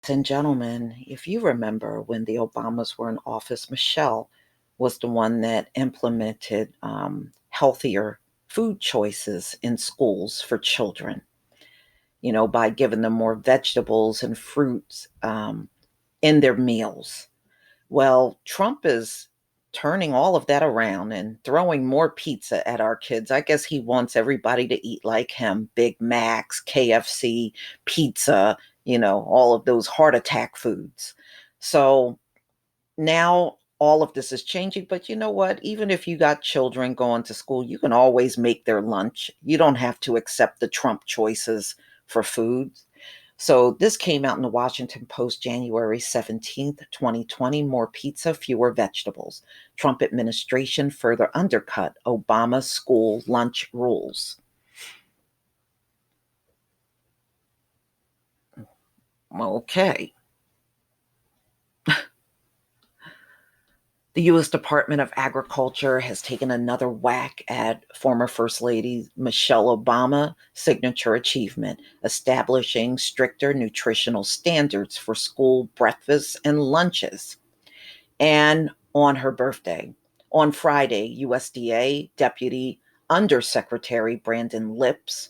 Ladies and gentlemen, if you remember when the Obamas were in office, Michelle was the one that implemented healthier food choices in schools for children, by giving them more vegetables and fruits in their meals. Well, Trump is turning all of that around and throwing more pizza at our kids. I guess he wants everybody to eat like him: Big Macs, KFC, pizza, all of those heart attack foods. So now all of this is changing. But you know what? Even if you got children going to school, you can always make their lunch. You don't have to accept the Trump choices for food. So this came out in the Washington Post January 17th, 2020. More pizza, fewer vegetables. Trump administration further undercut Obama school lunch rules. Okay. The U.S. Department of Agriculture has taken another whack at former First Lady Michelle Obama's signature achievement, establishing stricter nutritional standards for school breakfasts and lunches. And on her birthday, on Friday, USDA Deputy Undersecretary Brandon Lips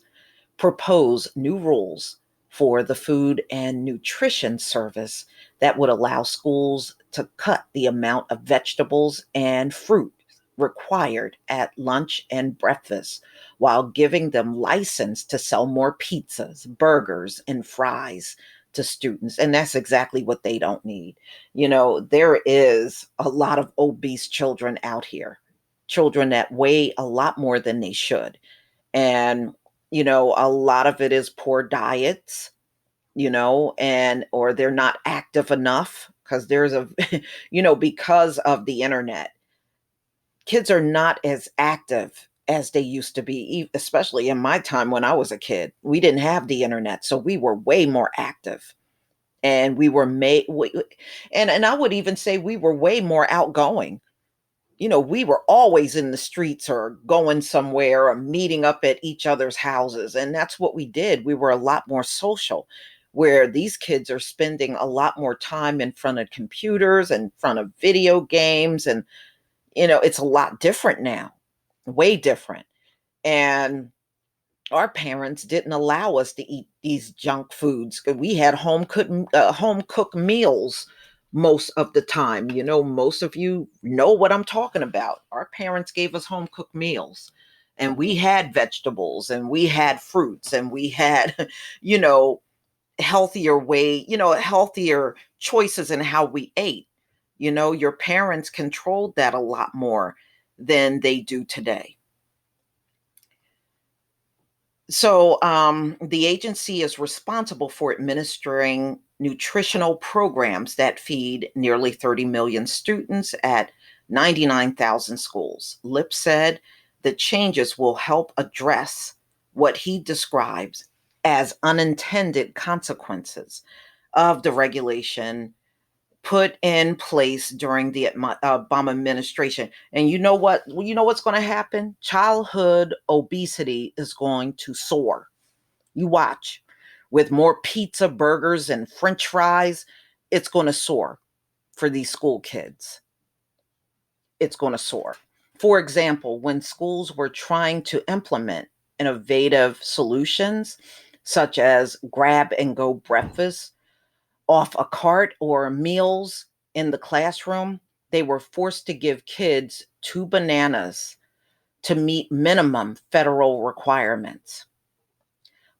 propose new rules for the Food and Nutrition Service that would allow schools to cut the amount of vegetables and fruit required at lunch and breakfast while giving them license to sell more pizzas, burgers, and fries to students. And that's exactly what they don't need. There is a lot of obese children out here, children that weigh a lot more than they should. And a lot of it is poor diets, and or they're not active enough because there's a because of the internet, kids are not as active as they used to be, especially in my time when I was a kid. We didn't have the internet, so we were way more active, and we were made and I would even say we were way more outgoing. We were always in the streets or going somewhere or meeting up at each other's houses. And that's what we did. We were a lot more social, where these kids are spending a lot more time in front of computers, in front of video games. And, it's a lot different now, way different. And our parents didn't allow us to eat these junk foods. We had home cooked meals most of the time. Most of you know what I'm talking about. Our parents gave us home cooked meals, and we had vegetables, and we had fruits, and we had you know healthier choices in how we ate. Your parents controlled that a lot more than they do today. So, the agency is responsible for administering nutritional programs that feed nearly 30 million students at 99,000 schools. Lip said the changes will help address what he describes as unintended consequences of the regulation put in place during the Obama administration. And you know what? You know what's going to happen? Childhood obesity is going to soar. You watch. With more pizza, burgers, and French fries, it's going to soar for these school kids. It's going to soar. For example, when schools were trying to implement innovative solutions such as grab and go breakfast off a cart or meals in the classroom, they were forced to give kids 2 bananas to meet minimum federal requirements.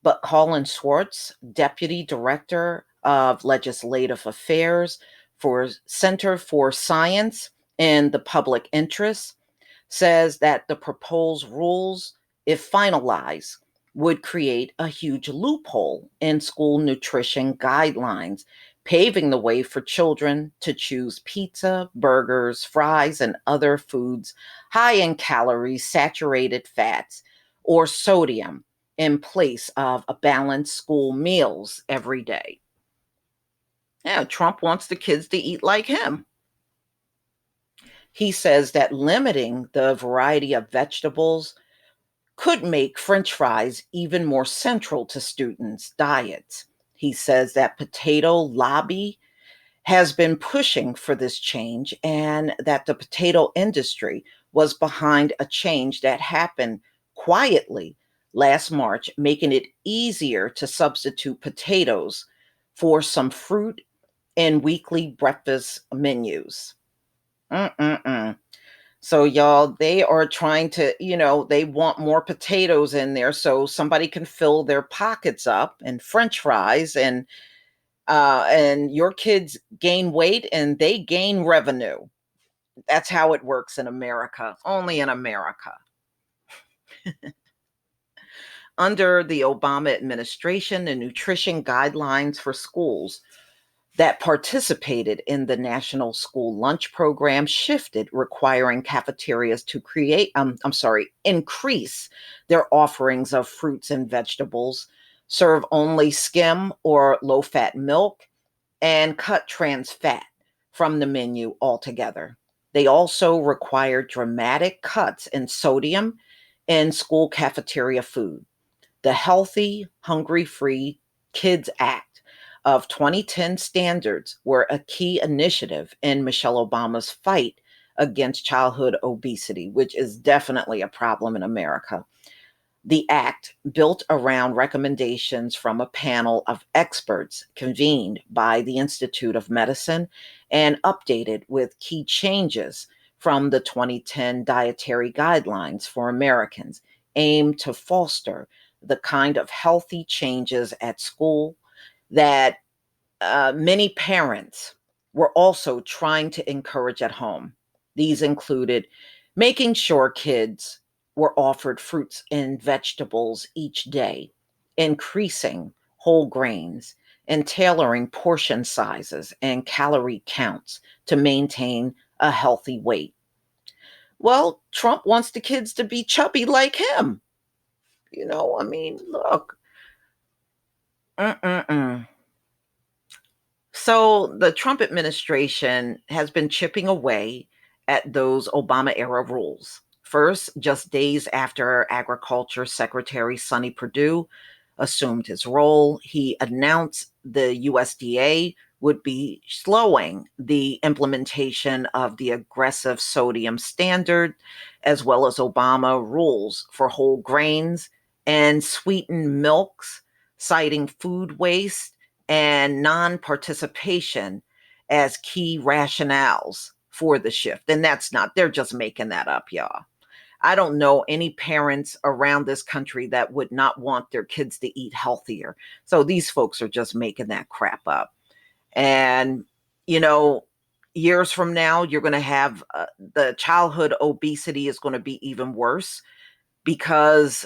But Colin Schwartz, Deputy Director of Legislative Affairs for Center for Science and the Public Interest, says that the proposed rules, if finalized, would create a huge loophole in school nutrition guidelines, paving the way for children to choose pizza, burgers, fries, and other foods high in calories, saturated fats, or sodium in place of a balanced school meals every day. Yeah, Trump wants the kids to eat like him. He says that limiting the variety of vegetables could make French fries even more central to students' diets. He says that potato lobby has been pushing for this change and that the potato industry was behind a change that happened quietly last March, making it easier to substitute potatoes for some fruit in weekly breakfast menus. Mm-mm-mm. So, y'all, they are trying to, they want more potatoes in there so somebody can fill their pockets up and French fries and your kids gain weight and they gain revenue. That's how it works in America, only in America. Under the Obama administration, the nutrition guidelines for schools that participated in the National School Lunch Program shifted, requiring cafeterias to increase their offerings of fruits and vegetables, serve only skim or low fat milk, and cut trans fat from the menu altogether. They also required dramatic cuts in sodium in school cafeteria food. The Healthy, Hungry Free Kids Act of 2010 standards were a key initiative in Michelle Obama's fight against childhood obesity, which is definitely a problem in America. The act, built around recommendations from a panel of experts convened by the Institute of Medicine and updated with key changes from the 2010 dietary guidelines for Americans, aimed to foster the kind of healthy changes at school that many parents were also trying to encourage at home. These included making sure kids were offered fruits and vegetables each day, increasing whole grains, and tailoring portion sizes and calorie counts to maintain a healthy weight. Well, Trump wants the kids to be chubby like him. Look. Mm-mm-mm. So the Trump administration has been chipping away at those Obama era rules. First, just days after Agriculture Secretary Sonny Perdue assumed his role, he announced the USDA would be slowing the implementation of the aggressive sodium standard, as well as Obama rules for whole grains and sweetened milks, citing food waste and non participation as key rationales for the shift. And they're just making that up, y'all. I don't know any parents around this country that would not want their kids to eat healthier. So these folks are just making that crap up. And, you know, years from now, you're going to have the childhood obesity is going to be even worse because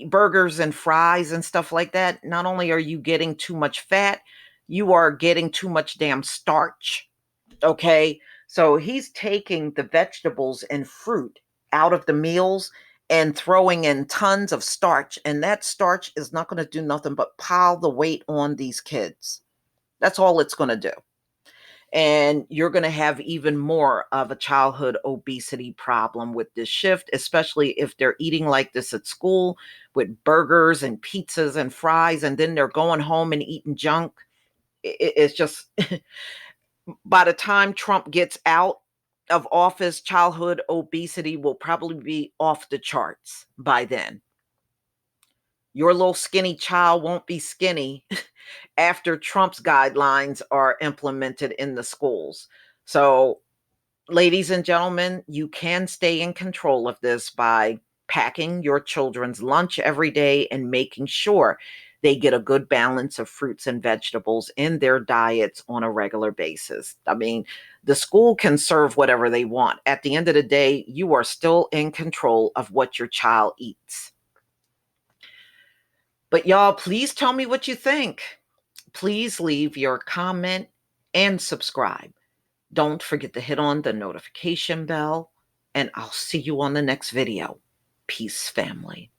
burgers and fries and stuff like that, not only are you getting too much fat, you are getting too much damn starch. Okay. So he's taking the vegetables and fruit out of the meals and throwing in tons of starch. And that starch is not going to do nothing but pile the weight on these kids. That's all it's going to do. And you're going to have even more of a childhood obesity problem with this shift, especially if they're eating like this at school with burgers and pizzas and fries, and then they're going home and eating junk. It's just, by the time Trump gets out of office, childhood obesity will probably be off the charts by then. Your little skinny child won't be skinny after Trump's guidelines are implemented in the schools. So, ladies and gentlemen, you can stay in control of this by packing your children's lunch every day and making sure they get a good balance of fruits and vegetables in their diets on a regular basis. I mean, the school can serve whatever they want. At the end of the day, you are still in control of what your child eats. But y'all, please tell me what you think. Please leave your comment and subscribe. Don't forget to hit on the notification bell, and I'll see you on the next video. Peace, family.